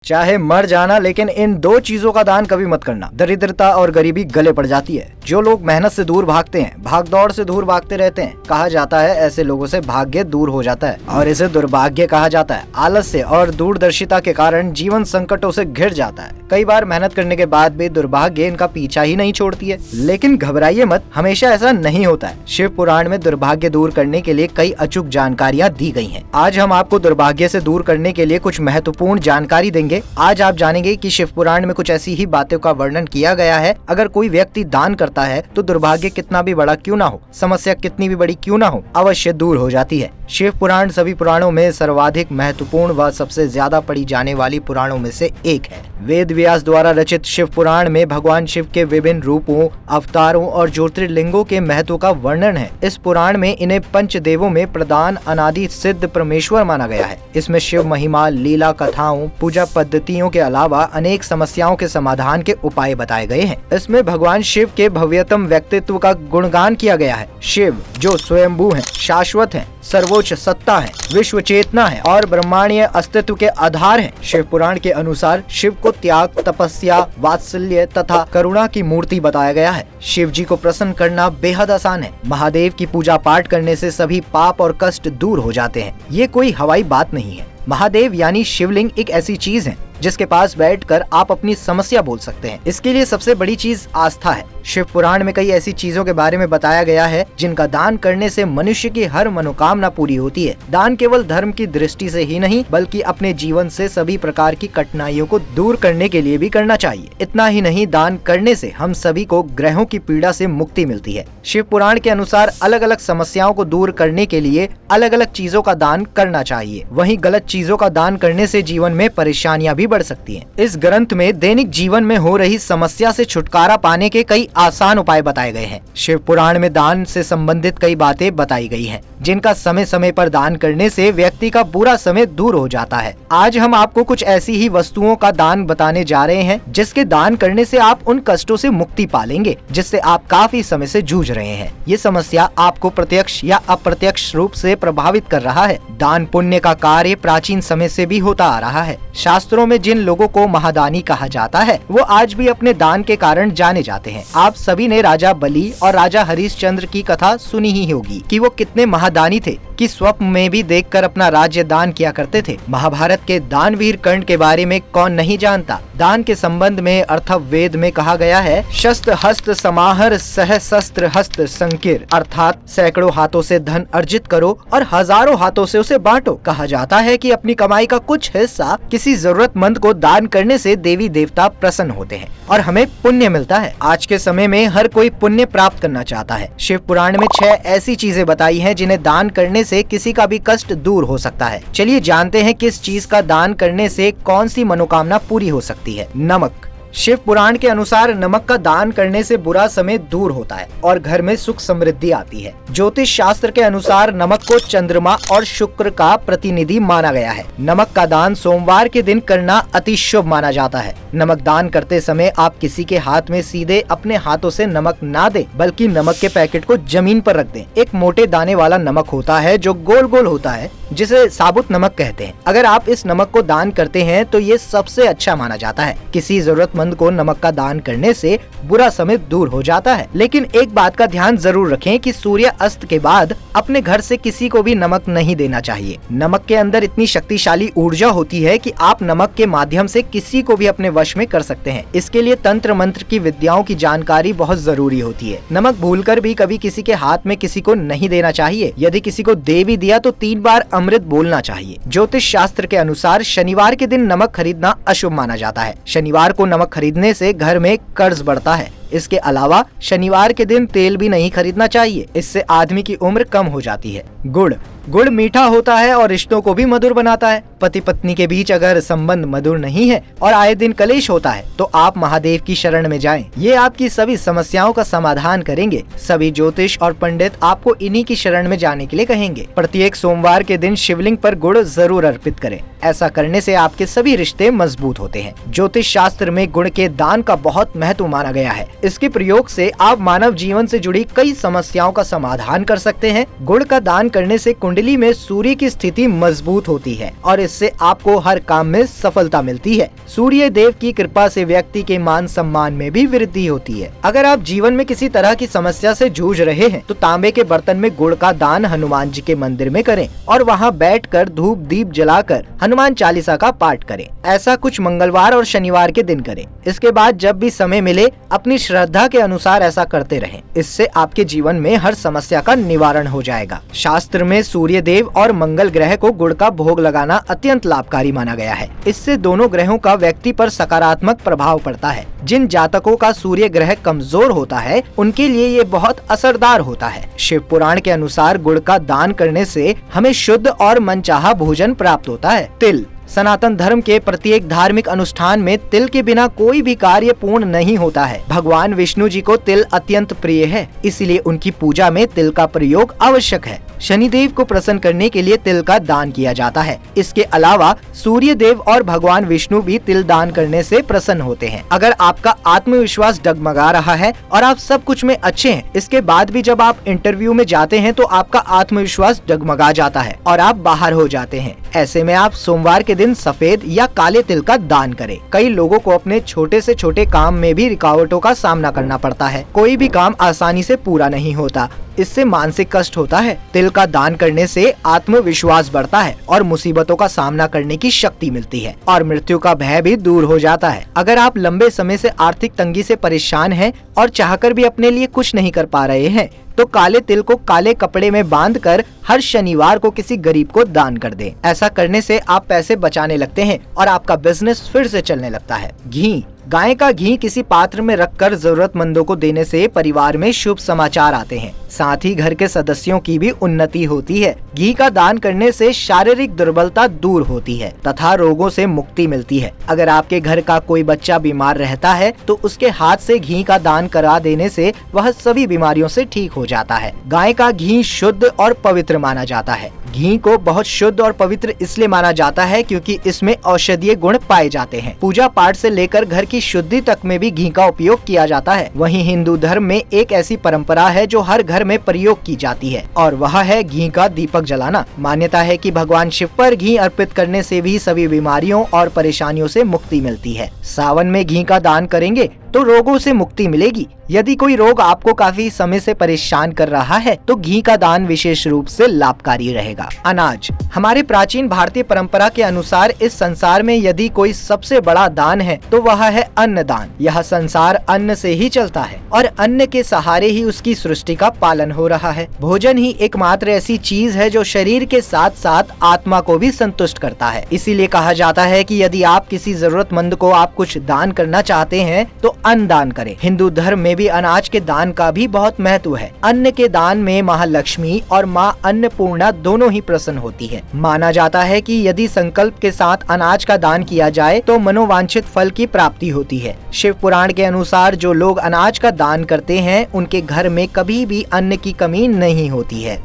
चाहे मर जाना, लेकिन इन दो चीजों का दान कभी मत करना। दरिद्रता और गरीबी गले पड़ जाती है। जो लोग मेहनत से दूर भागते हैं, भागदौड़ से दूर भागते रहते हैं, कहा जाता है ऐसे लोगों से भाग्य दूर हो जाता है और इसे दुर्भाग्य कहा जाता है। आलस्य और दूरदर्शिता के कारण जीवन संकटों से घिर जाता है। कई बार मेहनत करने के बाद भी दुर्भाग्य इनका पीछा ही नहीं छोड़ती है। लेकिन घबराइए मत, हमेशा ऐसा नहीं होता है। शिव पुराण में दुर्भाग्य दूर करने के लिए कई अचूक जानकारियाँ दी गई हैं। आज हम आपको दुर्भाग्य से दूर करने के लिए कुछ महत्वपूर्ण जानकारी देंगे। आज आप जानेंगे कि शिव पुराण में कुछ ऐसी ही बातों का वर्णन किया गया है। अगर कोई व्यक्ति दान करता है तो दुर्भाग्य कितना भी बड़ा क्यों ना हो, समस्या कितनी भी बड़ी क्यों ना हो, अवश्य दूर हो जाती है। शिव पुराण सभी पुराणों में सर्वाधिक महत्वपूर्ण व सबसे ज्यादा पढ़ी जाने वाली पुराणों में से एक है। वेद व्यास द्वारा रचित शिव पुराण में भगवान शिव के विभिन्न रूपों, अवतारों और ज्योतिर्लिंगों के महत्व का वर्णन है। इस पुराण में इन्हें पंचदेवों में प्रधान अनादि सिद्ध परमेश्वर माना गया है। इसमें शिव महिमा, लीला कथाओं, पूजा पद्धतियों के अलावा अनेक समस्याओं के समाधान के उपाय बताए गए हैं। इसमें भगवान शिव के भव्यतम व्यक्तित्व का गुणगान किया गया है। शिव जो स्वयंभू हैं, शाश्वत हैं, सर्वोच्च सत्ता है, विश्व चेतना है और ब्रह्मांडीय अस्तित्व के आधार हैं। शिव पुराण के अनुसार शिव को त्याग, तपस्या, वात्सल्य तथा करुणा की मूर्ति बताया गया है। शिव जी को प्रसन्न करना बेहद आसान है। महादेव की पूजा पाठ करने से सभी पाप और कष्ट दूर हो जाते हैं। ये कोई हवाई बात नहीं है। महादेव यानी शिवलिंग एक ऐसी चीज है जिसके पास बैठकर आप अपनी समस्या बोल सकते हैं। इसके लिए सबसे बड़ी चीज आस्था है। शिव पुराण में कई ऐसी चीजों के बारे में बताया गया है जिनका दान करने से मनुष्य की हर मनोकामना पूरी होती है। दान केवल धर्म की दृष्टि से ही नहीं बल्कि अपने जीवन से सभी प्रकार की कठिनाइयों को दूर करने के लिए भी करना चाहिए। इतना ही नहीं, दान करने से हम सभी को ग्रहों की पीड़ा से मुक्ति मिलती है। शिव पुराण के अनुसार अलग अलग समस्याओं को दूर करने के लिए अलग अलग चीजों का दान करना चाहिए। वहीं गलत चीजों का दान करने से जीवन में परेशानियां भी बढ़ सकती हैं। इस ग्रंथ में दैनिक जीवन में हो रही समस्या से छुटकारा पाने के कई आसान उपाय बताए गए हैं। शिव पुराण में दान से संबंधित कई बातें बताई गई हैं, जिनका समय समय पर दान करने से व्यक्ति का बुरा समय दूर हो जाता है। आज हम आपको कुछ ऐसी ही वस्तुओं का दान बताने जा रहे हैं जिसके दान करने से आप उन कष्टों से मुक्ति पालेंगे जिससे आप काफी समय से जूझ रहे हैं। ये समस्या आपको प्रत्यक्ष या अप्रत्यक्ष रूप से प्रभावित कर रहा है। दान पुण्य का कार्य प्राचीन समय से भी होता आ रहा है। शास्त्रों में जिन लोगों को महादानी कहा जाता है वो आज भी अपने दान के कारण जाने जाते हैं। आप सभी ने राजा बलि और राजा हरिश्चंद्र की कथा सुनी ही होगी कि वो कितने महादानी थे कि स्वप्न में भी देखकर अपना राज्य दान किया करते थे। महाभारत के दानवीर कर्ण के बारे में कौन नहीं जानता। दान के संबंध में अर्थवेद में कहा गया है, शस्त्र हस्त समाहर सह शस्त्र हस्त संकीर, अर्थात सैकड़ों हाथों से धन अर्जित करो और हजारों हाथों से उसे बांटो। कहा जाता है कि अपनी कमाई का कुछ हिस्सा किसी जरूरतमंद को दान करने से देवी देवता प्रसन्न होते हैं और हमें पुण्य मिलता है। आज के समय में हर कोई पुण्य प्राप्त करना चाहता है। शिव पुराण में 6 ऐसी चीजें बताई हैं जिन्हें दान करने से किसी का भी कष्ट दूर हो सकता है। चलिए जानते हैं किस चीज का दान करने से कौन सी मनोकामना पूरी हो सकती है। नमक। शिव पुराण के अनुसार नमक का दान करने से बुरा समय दूर होता है और घर में सुख समृद्धि आती है। ज्योतिष शास्त्र के अनुसार नमक को चंद्रमा और शुक्र का प्रतिनिधि माना गया है। नमक का दान सोमवार के दिन करना अति शुभ माना जाता है। नमक दान करते समय आप किसी के हाथ में सीधे अपने हाथों से नमक ना दें, बल्कि नमक के पैकेट को जमीन पर रख दें। एक मोटे दाने वाला नमक होता है जो गोल गोल होता है, जिसे साबुत नमक कहते हैं। अगर आप इस नमक को दान करते हैं तो ये सबसे अच्छा माना जाता है। किसी जरूरतमंद को नमक का दान करने से बुरा समय दूर हो जाता है। लेकिन एक बात का ध्यान जरूर रखें कि सूर्य अस्त के बाद अपने घर से किसी को भी नमक नहीं देना चाहिए। नमक के अंदर इतनी शक्तिशाली ऊर्जा होती है कि आप नमक के माध्यम से किसी को भी अपने वश में कर सकते हैं। इसके लिए तंत्र मंत्र की विद्याओं की जानकारी बहुत जरूरी होती है। नमक भूलकर भी कभी किसी के हाथ में किसी को नहीं देना चाहिए। यदि किसी को दे भी दिया तो 3 बार अमृत बोलना चाहिए। ज्योतिष शास्त्र के अनुसार शनिवार के दिन नमक खरीदना अशुभ माना जाता है। शनिवार को नमक खरीदने से घर में कर्ज बढ़ता है। इसके अलावा शनिवार के दिन तेल भी नहीं खरीदना चाहिए, इससे आदमी की उम्र कम हो जाती है। गुड़। गुड़ मीठा होता है और रिश्तों को भी मधुर बनाता है। पति पत्नी के बीच अगर संबंध मधुर नहीं है और आए दिन कलेश होता है तो आप महादेव की शरण में जाएं। ये आपकी सभी समस्याओं का समाधान करेंगे। सभी ज्योतिष और पंडित आपको इन्हीं की शरण में जाने के लिए कहेंगे। प्रत्येक सोमवार के दिन शिवलिंग पर गुड़ जरूर अर्पित करें। ऐसा करने से आपके सभी रिश्ते मजबूत होते हैं। ज्योतिष शास्त्र में गुड़ के दान का बहुत महत्व माना गया है। इसके प्रयोग से आप मानव जीवन से जुड़ी कई समस्याओं का समाधान कर सकते हैं। गुड़ का दान करने से कुंडली में सूर्य की स्थिति मजबूत होती है और इससे आपको हर काम में सफलता मिलती है। सूर्य देव की कृपा से व्यक्ति के मान सम्मान में भी वृद्धि होती है। अगर आप जीवन में किसी तरह की समस्या से जूझ रहे हैं तो तांबे के बर्तन में गुड़ का दान हनुमान जी के मंदिर में करें और वहां बैठकर धूप दीप जलाकर हनुमान चालीसा का पाठ करें। ऐसा कुछ मंगलवार और शनिवार के दिन करें। इसके बाद जब भी समय मिले अपनी श्रद्धा के अनुसार ऐसा करते रहें। इससे आपके जीवन में हर समस्या का निवारण हो जाएगा। शास्त्र में सूर्य देव और मंगल ग्रह को गुड़ का भोग लगाना अत्यंत लाभकारी माना गया है। इससे दोनों ग्रहों का व्यक्ति पर सकारात्मक प्रभाव पड़ता है। जिन जातकों का सूर्य ग्रह कमजोर होता है उनके लिए ये बहुत असरदार होता है। शिव पुराण के अनुसार गुड़ का दान करने से हमें शुद्ध और मनचाहा भोजन प्राप्त होता है। तिल सनातन धर्म के प्रत्येक धार्मिक अनुष्ठान में तिल के बिना कोई भी कार्य पूर्ण नहीं होता है। भगवान विष्णु जी को तिल अत्यंत प्रिय है, इसलिए उनकी पूजा में तिल का प्रयोग आवश्यक है। शनिदेव को प्रसन्न करने के लिए तिल का दान किया जाता है। इसके अलावा सूर्य देव और भगवान विष्णु भी तिल दान करने से प्रसन्न होते हैं। अगर आपका आत्मविश्वास डगमगा रहा है और आप सब कुछ में अच्छे हैं, इसके बाद भी जब आप इंटरव्यू में जाते हैं तो आपका आत्मविश्वास डगमगा जाता है और आप बाहर हो जाते हैं, ऐसे में आप सोमवार के दिन सफेद या काले तिल का दान करें। कई लोगों को अपने छोटे से छोटे काम में भी रुकावटों का सामना करना पड़ता है। कोई भी काम आसानी से पूरा नहीं होता, इससे मानसिक कष्ट होता है। तिल का दान करने से आत्मविश्वास बढ़ता है और मुसीबतों का सामना करने की शक्ति मिलती है और मृत्यु का भय भी दूर हो जाता है। अगर आप लंबे समय से आर्थिक तंगी से परेशान हैं और चाहकर भी अपने लिए कुछ नहीं कर पा रहे हैं तो काले तिल को काले कपड़े में बांधकर हर शनिवार को किसी गरीब को दान कर दें। ऐसा करने से आप पैसे बचाने लगते हैं और आपका बिजनेस फिर से चलने लगता है। घी गाय का घी किसी पात्र में रखकर जरूरतमंदों को देने से परिवार में शुभ समाचार आते हैं, साथ ही घर के सदस्यों की भी उन्नति होती है। घी का दान करने से शारीरिक दुर्बलता दूर होती है तथा रोगों से मुक्ति मिलती है। अगर आपके घर का कोई बच्चा बीमार रहता है तो उसके हाथ से घी का दान करा देने से वह सभी बीमारियों से ठीक हो जाता है। गाय का घी शुद्ध और पवित्र माना जाता है। घी को बहुत शुद्ध और पवित्र इसलिए माना जाता है क्योंकि इसमें औषधीय गुण पाए जाते हैं। पूजा पाठ से लेकर घर की शुद्धि तक में भी घी का उपयोग किया जाता है। वहीं हिंदू धर्म में एक ऐसी परंपरा है जो हर घर में प्रयोग की जाती है और वह है घी का दीपक जलाना। मान्यता है कि भगवान शिव पर घी अर्पित करने से भी सभी बीमारियों और परेशानियों से मुक्ति मिलती है। सावन में घी का दान करेंगे तो रोगों से मुक्ति मिलेगी। यदि कोई रोग आपको काफी समय से परेशान कर रहा है तो घी का दान विशेष रूप से लाभकारी रहेगा। अनाज हमारे प्राचीन भारतीय परंपरा के अनुसार इस संसार में यदि कोई सबसे बड़ा दान है तो वह है अन्न दान। यह संसार अन्न से ही चलता है और अन्न के सहारे ही उसकी सृष्टि का पालन हो रहा है। भोजन ही एकमात्र ऐसी चीज है जो शरीर के साथ साथ आत्मा को भी संतुष्ट करता है। इसीलिए कहा जाता है कि यदि आप किसी जरूरतमंद को आप कुछ दान करना चाहते हैं तो अन्न दान करें। हिंदू धर्म में भी अनाज के दान का भी बहुत महत्व है। अन्न के दान में महालक्ष्मी और माँ अन्नपूर्णा दोनों ही प्रसन्न होती है। माना जाता है कि यदि संकल्प के साथ अनाज का दान किया जाए तो मनोवांछित फल की प्राप्ति होती है। शिव पुराण के अनुसार जो लोग अनाज का दान करते हैं उनके घर में कभी भी अन्न की कमी नहीं होती है।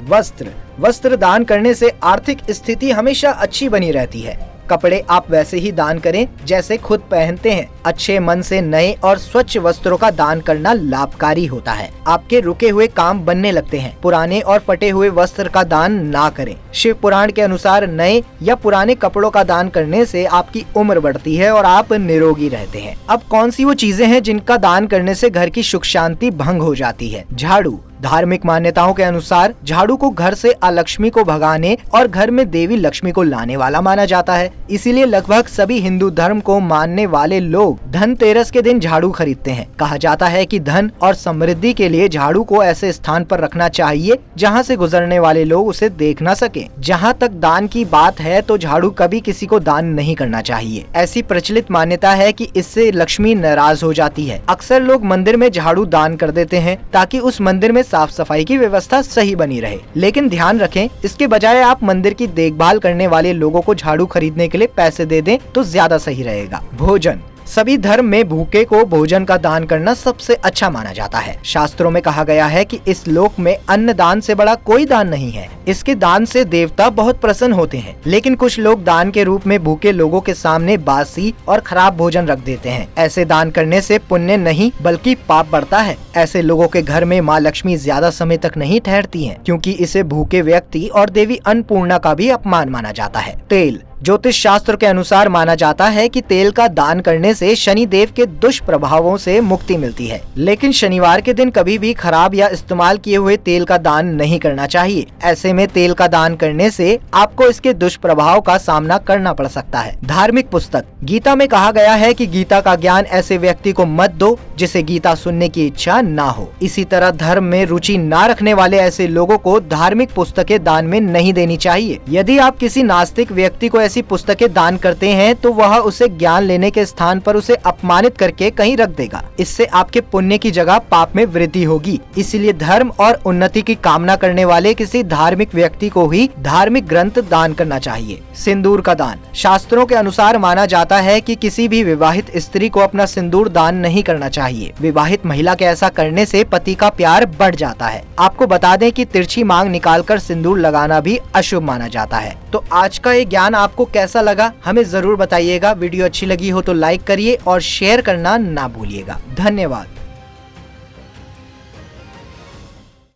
वस्त्र दान करने से आर्थिक स्थिति हमेशा अच्छी बनी रहती है। कपड़े आप वैसे ही दान करें जैसे खुद पहनते हैं। अच्छे मन से नए और स्वच्छ वस्त्रों का दान करना लाभकारी होता है। आपके रुके हुए काम बनने लगते हैं। पुराने और फटे हुए वस्त्र का दान ना करें। शिव पुराण के अनुसार नए या पुराने कपड़ों का दान करने से आपकी उम्र बढ़ती है और आप निरोगी रहते हैं। अब कौन सी वो चीजें हैं जिनका दान करने से घर की सुख शांति भंग हो जाती है? झाड़ू। धार्मिक मान्यताओं के अनुसार झाड़ू को घर से अलक्ष्मी को भगाने और घर में देवी लक्ष्मी को लाने वाला माना जाता है। इसीलिए लगभग सभी हिंदू धर्म को मानने वाले लोग धनतेरस के दिन झाड़ू खरीदते हैं। कहा जाता है कि धन और समृद्धि के लिए झाड़ू को ऐसे स्थान पर रखना चाहिए जहां से गुजरने वाले लोग उसे देख न सके। जहां तक दान की बात है तो झाड़ू कभी किसी को दान नहीं करना चाहिए। ऐसी प्रचलित मान्यता है कि इससे लक्ष्मी नाराज हो जाती है। अक्सर लोग मंदिर में झाड़ू दान कर देते हैं ताकि उस मंदिर में साफ सफाई की व्यवस्था सही बनी रहे। लेकिन ध्यान रखें, इसके बजाय आप मंदिर की देखभाल करने वाले लोगों को झाड़ू खरीदने के लिए पैसे दे दें तो ज्यादा सही रहेगा। भोजन सभी धर्म में भूखे को भोजन का दान करना सबसे अच्छा माना जाता है। शास्त्रों में कहा गया है कि इस लोक में अन्न दान से बड़ा कोई दान नहीं है। इसके दान से देवता बहुत प्रसन्न होते हैं। लेकिन कुछ लोग दान के रूप में भूखे लोगों के सामने बासी और खराब भोजन रख देते हैं। ऐसे दान करने से पुण्य नहीं बल्कि पाप बढ़ता है। ऐसे लोगों के घर में माँ लक्ष्मी ज्यादा समय तक नहीं ठहरती हैं, क्योंकि इसे भूखे व्यक्ति और देवी अन्नपूर्णा का भी अपमान माना जाता है। तेल ज्योतिष शास्त्र के अनुसार माना जाता है कि तेल का दान करने से शनि देव के दुष्प्रभावों से मुक्ति मिलती है। लेकिन शनिवार के दिन कभी भी खराब या इस्तेमाल किए हुए तेल का दान नहीं करना चाहिए। ऐसे में तेल का दान करने से आपको इसके दुष्प्रभाव का सामना करना पड़ सकता है। धार्मिक पुस्तक गीता में कहा गया है कि गीता का ज्ञान ऐसे व्यक्ति को मत दो जिसे गीता सुनने की इच्छा ना हो। इसी तरह धर्म में रुचि ना रखने वाले ऐसे लोगों को धार्मिक पुस्तकें दान में नहीं देनी चाहिए। यदि आप किसी नास्तिक व्यक्ति को ऐसी पुस्तकें दान करते हैं तो वह उसे ज्ञान लेने के स्थान पर उसे अपमानित करके कहीं रख देगा। इससे आपके पुण्य की जगह पाप में वृद्धि होगी। इसीलिए धर्म और उन्नति की कामना करने वाले किसी धार्मिक व्यक्ति को ही धार्मिक ग्रंथ दान करना चाहिए। सिंदूर का दान शास्त्रों के अनुसार माना जाता है कि किसी भी विवाहित स्त्री को अपना सिंदूर दान नहीं करना चाहिए। विवाहित महिला के ऐसा करने से पति का प्यार बढ़ जाता है। आपको बता दें कि तिरछी मांग निकालकर सिंदूर लगाना भी अशुभ माना जाता है। तो आज का ये ज्ञान आपको कैसा लगा हमें जरूर बताइएगा। वीडियो अच्छी लगी हो तो लाइक करिए और शेयर करना ना भूलिएगा। धन्यवाद।